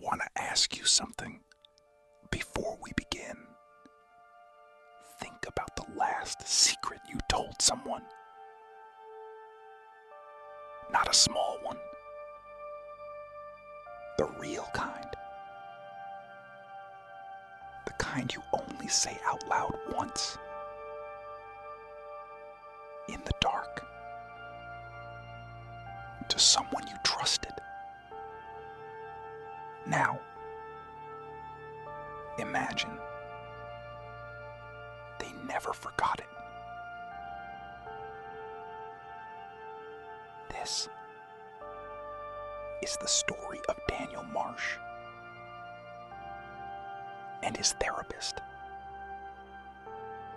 want to ask you something before we begin. Think about the last secret you told someone. Not a small one. The real kind. The kind you only say out loud once. In the dark. To someone you trusted. Now, imagine they never forgot it. This is the story of Daniel Marsh and his therapist,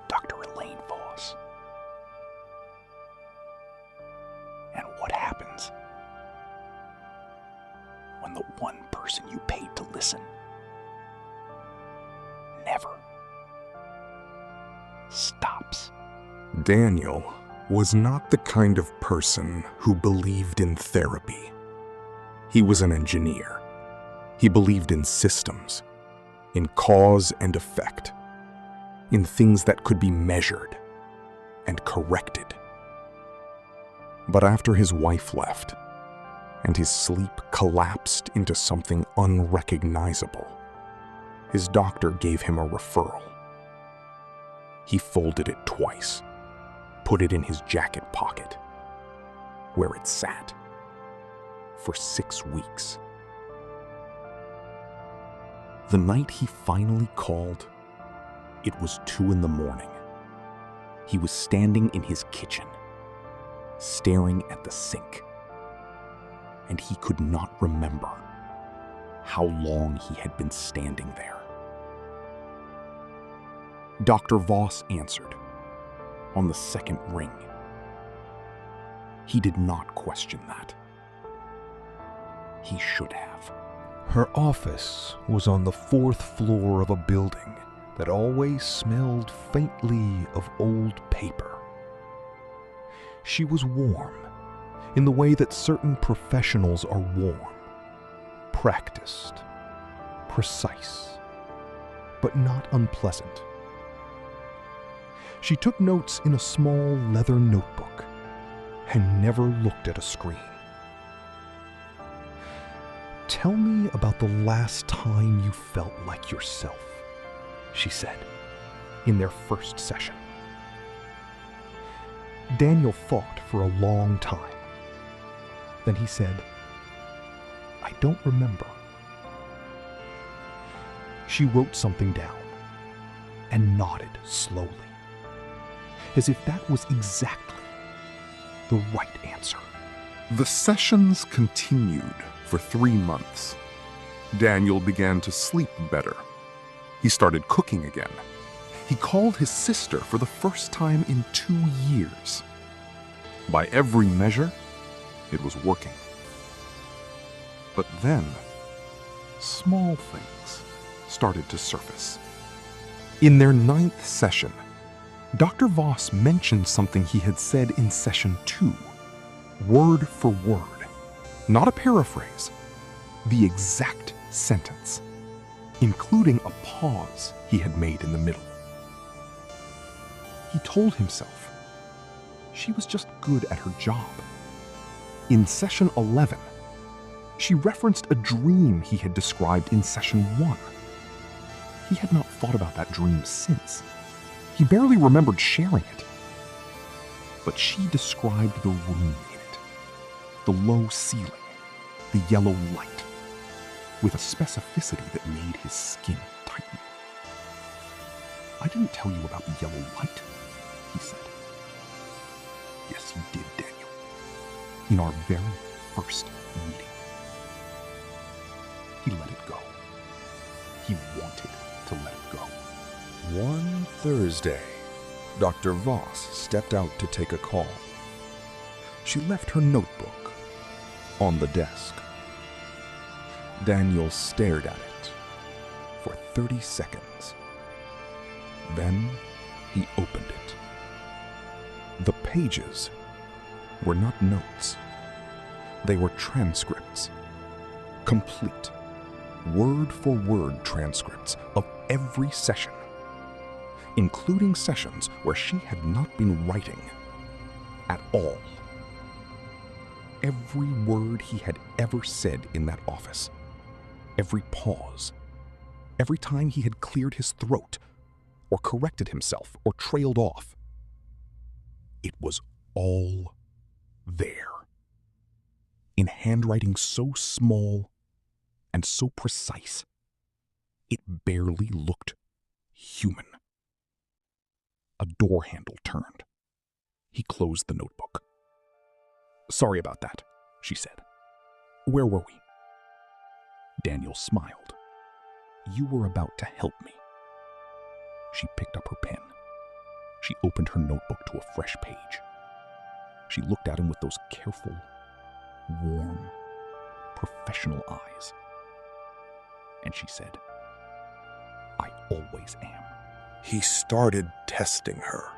Dr. Elaine Voss. And what happens when the one person you paid to listen never stops. Daniel was not the kind of person who believed in therapy. He was an engineer. He believed in systems, in cause and effect, in things that could be measured and corrected. But after his wife left, and his sleep collapsed into something unrecognizable, his doctor gave him a referral. He folded it twice, put it in his jacket pocket, where it sat for 6 weeks. The night he finally called, it was 2 a.m. He was standing in his kitchen, staring at the sink, and he could not remember how long he had been standing there. Dr. Voss answered on the second ring. He did not question that. He should have. Her office was on the 4th floor of a building that always smelled faintly of old paper. She was warm in the way that certain professionals are warm, practiced, precise, but not unpleasant. She took notes in a small leather notebook and never looked at a screen. "Tell me about the last time you felt like yourself," she said, in their first session. Daniel thought for a long time. Then he said, "I don't remember." She wrote something down and nodded slowly, as if that was exactly the right answer. The sessions continued for 3 months. Daniel began to sleep better. He started cooking again. He called his sister for the first time in 2 years. By every measure, it was working. But then, small things started to surface. In their 9th session, Dr. Voss mentioned something he had said in session 2, word for word, not a paraphrase, the exact sentence, including a pause he had made in the middle. He told himself she was just good at her job. In session 11, she referenced a dream he had described in session 1. He had not thought about that dream since. He barely remembered sharing it. But she described the room in it, the low ceiling, the yellow light, with a specificity that made his skin tighten. "I didn't tell you about the yellow light," he said. "Yes, you did, Daniel. In our very first meeting." He let it go. He wanted to let it go. One Thursday, Dr. Voss stepped out to take a call. She left her notebook on the desk. Daniel stared at it for 30 seconds. Then he opened it. The pages were not notes. They were transcripts, complete, word-for-word transcripts of every session, including sessions where she had not been writing at all. Every word he had ever said in that office, every pause, every time he had cleared his throat or corrected himself or trailed off, it was all there, in handwriting so small and so precise, it barely looked human. A door handle turned. He closed the notebook. "Sorry about that," she said. "Where were we?" Daniel smiled. "You were about to help me." She picked up her pen. She opened her notebook to a fresh page. She looked at him with those careful, warm, professional eyes. And she said, "I always am." He started testing her.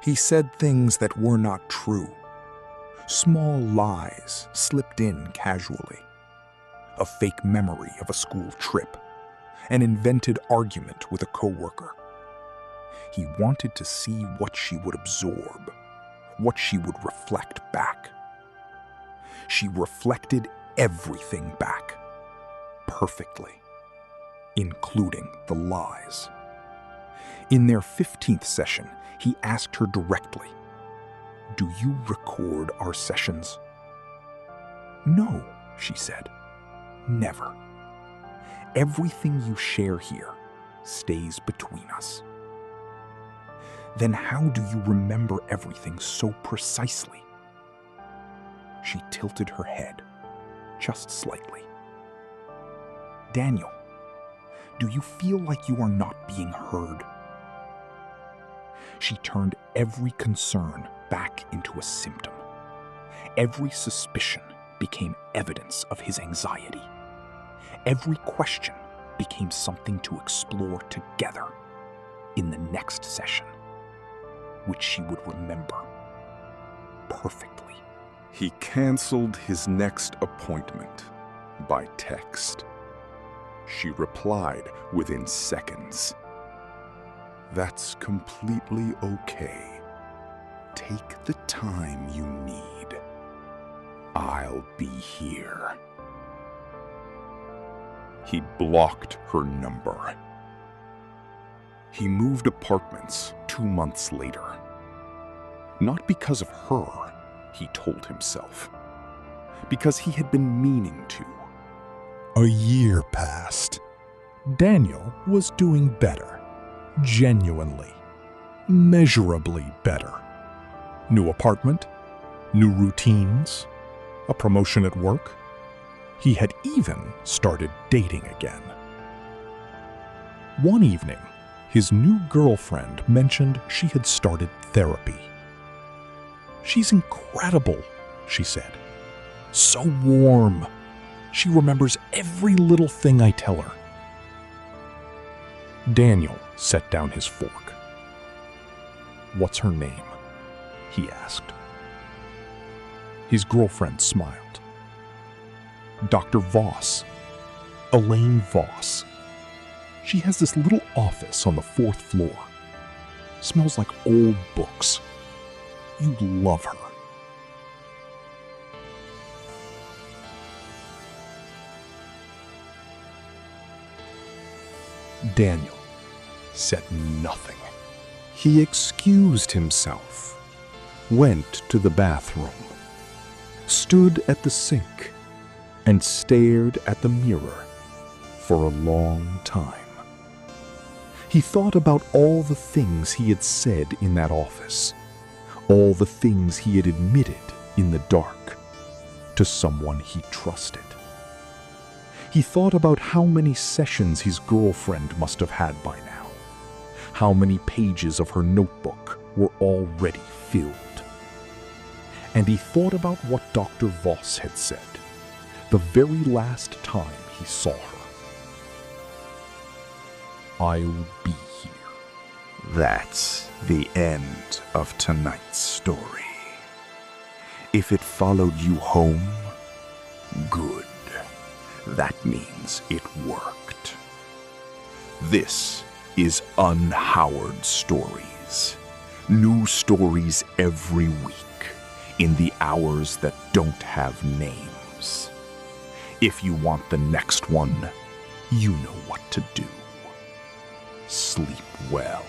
He said things that were not true. Small lies slipped in casually. A fake memory of a school trip. An invented argument with a coworker. He wanted to see what she would absorb, what she would reflect back. She reflected everything back, perfectly, including the lies. In their 15th session, he asked her directly, "Do you record our sessions?" "No," she said. "Never. Everything you share here stays between us." "Then how do you remember everything so precisely?" She tilted her head, just slightly. "Daniel, do you feel like you are not being heard?" She turned every concern back into a symptom. Every suspicion became evidence of his anxiety. Every question became something to explore together in the next session, which she would remember perfectly. He canceled his next appointment by text. She replied within seconds. "That's completely okay. Take the time you need. I'll be here." He blocked her number. He moved apartments 2 months later. Not because of her, he told himself. Because he had been meaning to. A year passed. Daniel was doing better. Genuinely, measurably better. New apartment, new routines, a promotion at work. He had even started dating again. One evening, his new girlfriend mentioned she had started therapy. "She's incredible," she said. "So warm. She remembers every little thing I tell her." Daniel set down his fork. "What's her name?" he asked. His girlfriend smiled. "Dr. Voss. Elaine Voss. She has this little office on the 4th floor. Smells like old books. You'd love her." Daniel said nothing. He excused himself, went to the bathroom, stood at the sink, and stared at the mirror for a long time. He thought about all the things he had said in that office, all the things he had admitted in the dark to someone he trusted. He thought about how many sessions his girlfriend must have had by now, how many pages of her notebook were already filled. And he thought about what Dr. Voss had said the very last time he saw her. "I'll be here." That's the end of tonight's story. If it followed you home, good. That means it worked. This is UNHOURED Stories. New stories every week in the hours that don't have names. If you want the next one, you know what to do. Sleep well.